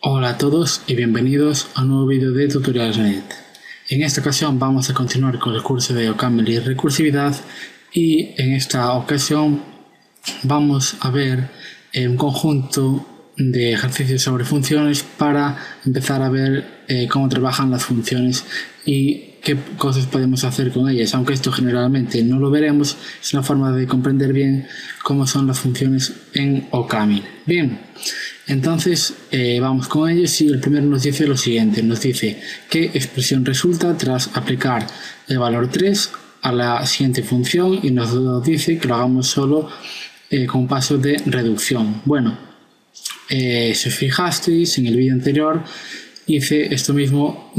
Hola a todos y bienvenidos a un nuevo vídeo de Tutorials.net. En esta ocasión vamos a continuar con el curso de OCaml y recursividad, y en esta ocasión vamos a ver un conjunto de ejercicios sobre funciones para empezar a ver cómo trabajan las funciones y qué cosas podemos hacer con ellas. Aunque esto generalmente no lo veremos, es una forma de comprender bien cómo son las funciones en OCaml. Bien, entonces vamos con ellos, y el primero nos dice lo siguiente. Nos dice qué expresión resulta tras aplicar el valor 3 a la siguiente función, y nos dice que lo hagamos solo con un paso de reducción. Bueno, si os fijasteis en el vídeo anterior, hice esto mismo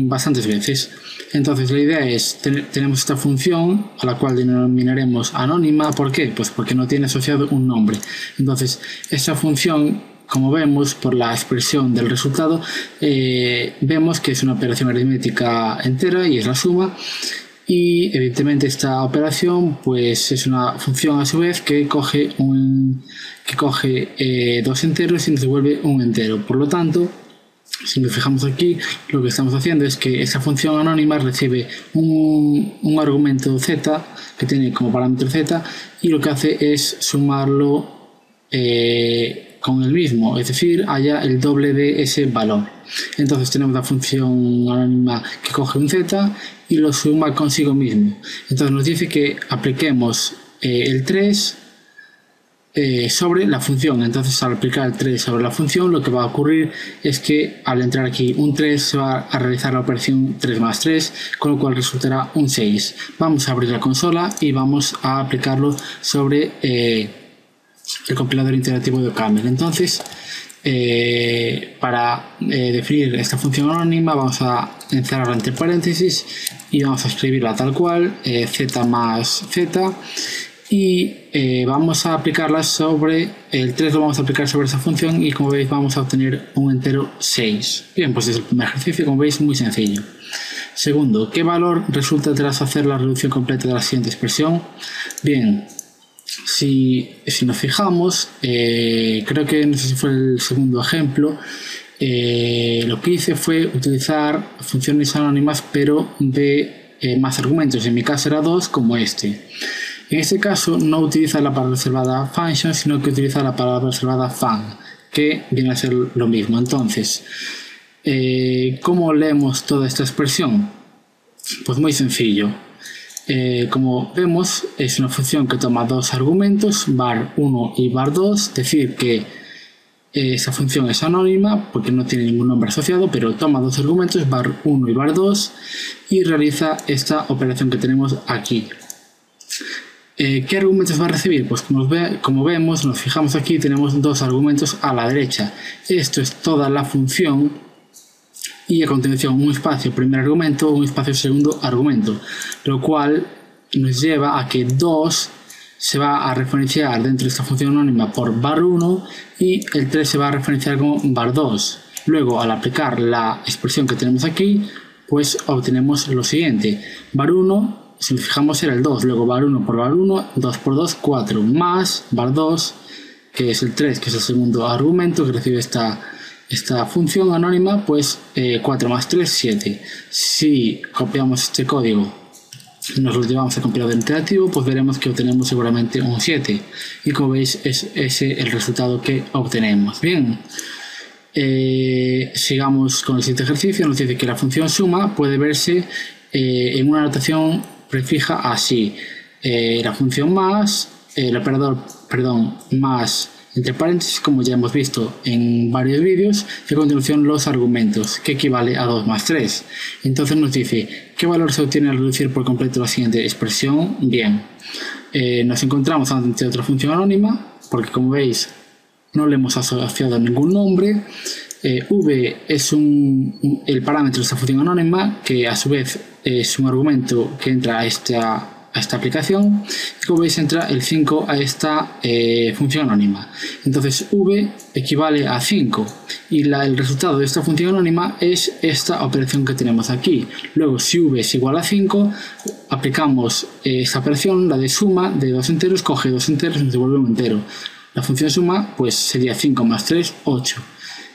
bastantes veces. Entonces la idea es, tenemos esta función a la cual denominaremos anónima. ¿Por qué? Pues porque no tiene asociado un nombre. Entonces esta función, como vemos por la expresión del resultado, vemos que es una operación aritmética entera y es la suma. Y evidentemente esta operación pues es una función a su vez que coge dos enteros y nos devuelve un entero. Por lo tanto, si nos fijamos aquí, lo que estamos haciendo es que esta función anónima recibe un argumento z que tiene como parámetro z, y lo que hace es sumarlo con el mismo, es decir, haya el doble de ese valor. Entonces tenemos la función anónima que coge un z y lo suma consigo mismo. Entonces nos dice que apliquemos el 3 sobre la función. Entonces al aplicar el 3 sobre la función, lo que va a ocurrir es que al entrar aquí un 3 se va a realizar la operación 3 más 3, con lo cual resultará un 6. Vamos a abrir la consola y vamos a aplicarlo sobre el compilador interactivo de OCaml. Entonces para definir esta función anónima vamos a encerrarla entre paréntesis y vamos a escribirla tal cual, z más z, y vamos a aplicarla sobre el 3, lo vamos a aplicar sobre esa función, y como veis vamos a obtener un entero 6. Bien, pues es el primer ejercicio, como veis, muy sencillo. Segundo, ¿qué valor resulta tras hacer la reducción completa de la siguiente expresión? Bien, si nos fijamos, creo que no sé si fue el segundo ejemplo, lo que hice fue utilizar funciones anónimas pero de más argumentos. En mi caso era 2, como este. En este caso no utiliza la palabra reservada function, sino que utiliza la palabra reservada fun, que viene a ser lo mismo. Entonces, ¿cómo leemos toda esta expresión? Pues muy sencillo. Como vemos, es una función que toma dos argumentos, var1 y var2, es decir que esa función es anónima porque no tiene ningún nombre asociado, pero toma dos argumentos, var1 y var2, y realiza esta operación que tenemos aquí. ¿Qué argumentos va a recibir? Pues como vemos, nos fijamos aquí, tenemos dos argumentos a la derecha. Esto es toda la función, y a continuación un espacio primer argumento, un espacio segundo argumento, lo cual nos lleva a que 2 se va a referenciar dentro de esta función anónima por var1 y el 3 se va a referenciar como var2. Luego, al aplicar la expresión que tenemos aquí, pues obtenemos lo siguiente: var1, si nos fijamos, era el 2, luego var1 por var1, 2 por 2, 4, más var2, que es el 3, que es el segundo argumento que recibe esta función anónima, pues 4 más 3, 7. Si copiamos este código y nos lo llevamos al compilador interactivo, pues veremos que obtenemos seguramente un 7. Y como veis, es ese el resultado que obtenemos. Bien, sigamos con el siguiente ejercicio. Nos dice que la función suma puede verse en una notación prefija así: la función más, el operador, más entre paréntesis, como ya hemos visto en varios vídeos, y a continuación los argumentos, que equivale a 2 más 3. Entonces nos dice, ¿qué valor se obtiene al reducir por completo la siguiente expresión? Bien, nos encontramos ante otra función anónima, porque como veis no le hemos asociado ningún nombre. V es el parámetro de esta función anónima, que a su vez es un argumento que entra a esta aplicación, y como veis entra el 5 a esta función anónima. Entonces v equivale a 5, y el resultado de esta función anónima es esta operación que tenemos aquí. Luego, si v es igual a 5, aplicamos esta operación, la de suma de dos enteros, coge dos enteros y nos devuelve un entero. La función suma pues sería 5 más 3, 8.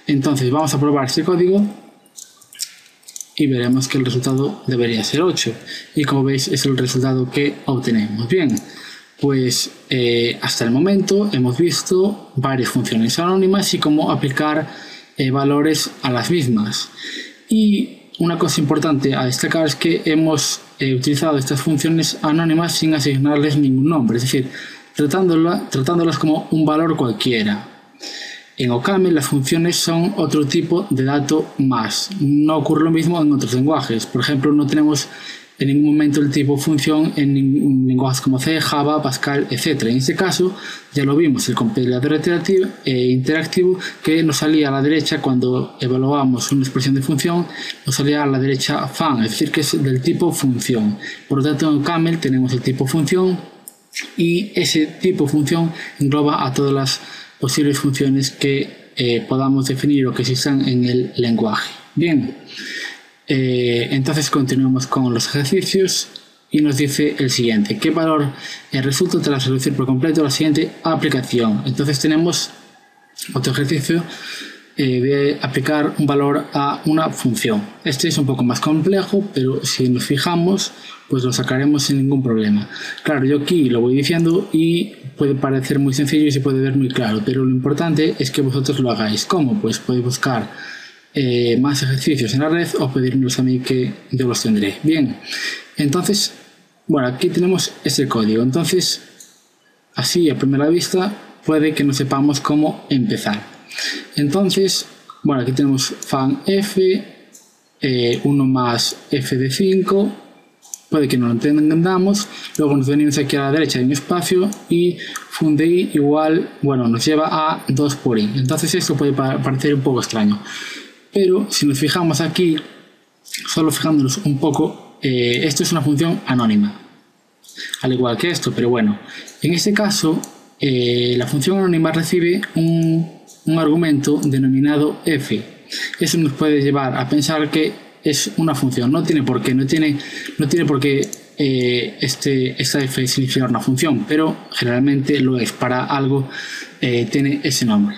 Entonces vamos a probar este código y veremos que el resultado debería ser 8. Y como veis es el resultado que obtenemos. Bien, pues hasta el momento hemos visto varias funciones anónimas y cómo aplicar valores a las mismas. Y una cosa importante a destacar es que hemos utilizado estas funciones anónimas sin asignarles ningún nombre, es decir, tratándolas como un valor cualquiera. En OCaml las funciones son otro tipo de dato más. No ocurre lo mismo en otros lenguajes. Por ejemplo, no tenemos en ningún momento el tipo función en lenguajes como C, Java, Pascal, etc. En este caso ya lo vimos, el compilador interactivo que nos salía a la derecha cuando evaluábamos una expresión de función, nos salía a la derecha fan, es decir, que es del tipo función. Por lo tanto, en OCaml tenemos el tipo función y ese tipo función engloba a todas las posibles funciones que podamos definir o que existan en el lenguaje. Bien, entonces continuamos con los ejercicios y nos dice el siguiente: ¿qué valor resulta tras reducir por completo la siguiente aplicación? Entonces tenemos otro ejercicio de aplicar un valor a una función. Este es un poco más complejo, pero si nos fijamos pues lo sacaremos sin ningún problema. Claro, yo aquí lo voy diciendo y puede parecer muy sencillo y se puede ver muy claro, pero lo importante es que vosotros lo hagáis. ¿Cómo? Pues podéis buscar más ejercicios en la red o pedírmelos a mí que yo los tendré. Bien, entonces, bueno, aquí tenemos ese código. Entonces, así a primera vista puede que no sepamos cómo empezar. Entonces, bueno, aquí tenemos fan f, 1 más f de 5, puede que no lo entendamos. Luego nos venimos aquí a la derecha, hay un espacio y funDi igual, bueno, nos lleva a 2 por i. Entonces esto puede parecer un poco extraño, pero si nos fijamos aquí, solo fijándonos un poco, esto es una función anónima, al igual que esto, pero bueno, en este caso la función anónima recibe un argumento denominado f. Eso nos puede llevar a pensar que es una función. No tiene por qué esta f significar una función, pero generalmente lo es. Para algo tiene ese nombre.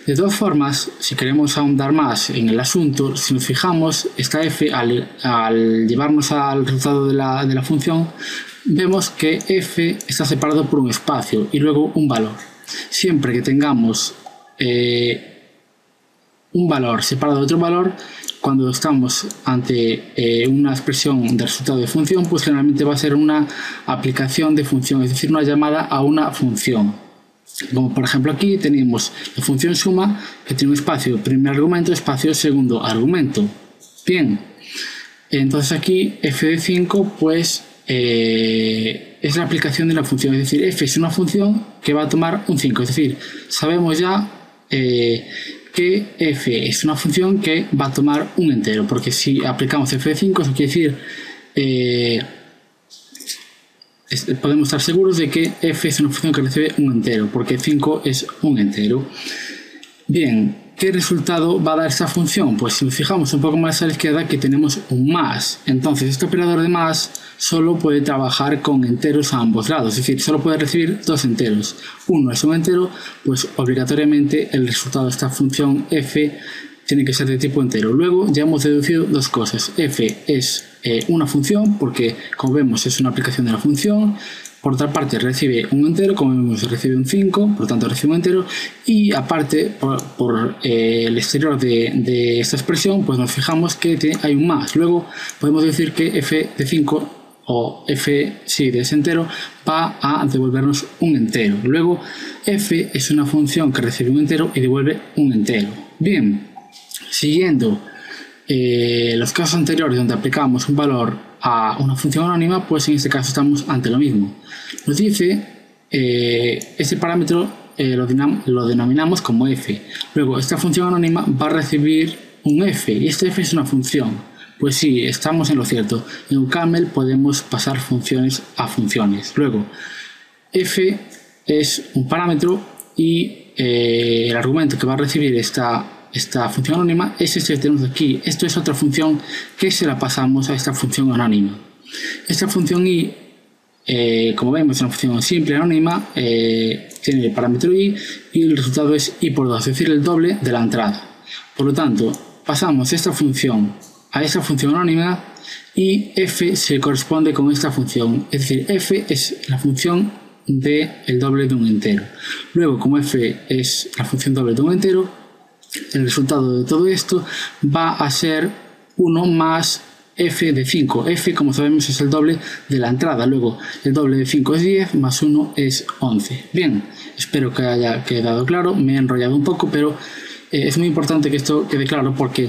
De todas formas, si queremos ahondar más en el asunto, si nos fijamos, esta f al llevarnos al resultado de la función, vemos que f está separado por un espacio y luego un valor. Siempre que tengamos un valor separado de otro valor, cuando estamos ante una expresión de resultado de función, pues generalmente va a ser una aplicación de función, es decir, una llamada a una función. Como por ejemplo aquí tenemos la función suma, que tiene un espacio primer argumento, espacio segundo argumento. Bien, entonces aquí f de 5 pues es la aplicación de la función, es decir, f es una función que va a tomar un 5, es decir, sabemos ya que f es una función que va a tomar un entero, porque si aplicamos f de 5, eso quiere decir podemos estar seguros de que f es una función que recibe un entero, porque 5 es un entero. Bien, ¿qué resultado va a dar esta función? Pues si nos fijamos un poco más a la izquierda, aquí tenemos un más. Entonces este operador de más solo puede trabajar con enteros a ambos lados, es decir, solo puede recibir dos enteros. Uno es un entero, pues obligatoriamente el resultado de esta función f tiene que ser de tipo entero. Luego ya hemos deducido dos cosas. F es una función porque, como vemos, es una aplicación de la función. Por otra parte recibe un entero, como vemos recibe un 5, por lo tanto recibe un entero. Y aparte, por el exterior de esta expresión, pues nos fijamos que hay un más. Luego podemos decir que f de 5 o f de ese entero va a devolvernos un entero. Luego f es una función que recibe un entero y devuelve un entero. Bien, siguiendo los casos anteriores donde aplicamos un valor a una función anónima, pues en este caso estamos ante lo mismo. Nos dice este parámetro lo denominamos como f. Luego esta función anónima va a recibir un f y este f es una función. Pues sí, estamos en lo cierto. En OCaml podemos pasar funciones a funciones. Luego f es un parámetro y el argumento que va a recibir esta función anónima es este que tenemos aquí. Esto es otra función que se la pasamos a esta función anónima. Esta función i, como vemos, es una función simple anónima, tiene el parámetro i y el resultado es i por 2, es decir, el doble de la entrada. Por lo tanto, pasamos esta función a esta función anónima y f se corresponde con esta función, es decir, f es la función del doble de un entero. Luego, como f es la función doble de un entero, el resultado de todo esto va a ser 1 más f de 5. F, como sabemos, es el doble de la entrada. Luego, el doble de 5 es 10, más 1 es 11. Bien, espero que haya quedado claro. Me he enrollado un poco, pero es muy importante que esto quede claro porque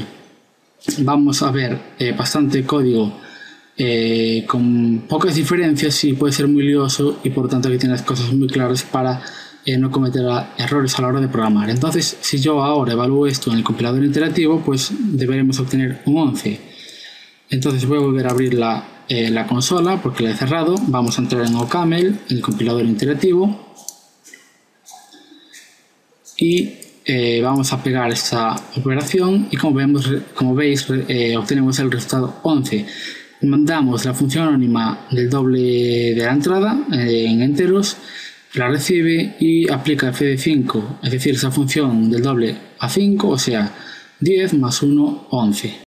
vamos a ver bastante código con pocas diferencias y puede ser muy lioso, y por lo tanto hay que tener las cosas muy claras para no cometer errores a la hora de programar. Entonces, si yo ahora evalúo esto en el compilador interactivo, pues deberemos obtener un 11. Entonces voy a volver a abrir la consola porque la he cerrado. Vamos a entrar en OCaml, el compilador interactivo, y vamos a pegar esta operación y como veis obtenemos el resultado 11. Mandamos la función anónima del doble de la entrada en enteros, la recibe y aplica f de 5, es decir, esa función del doble a 5, o sea 10 más 1, 11.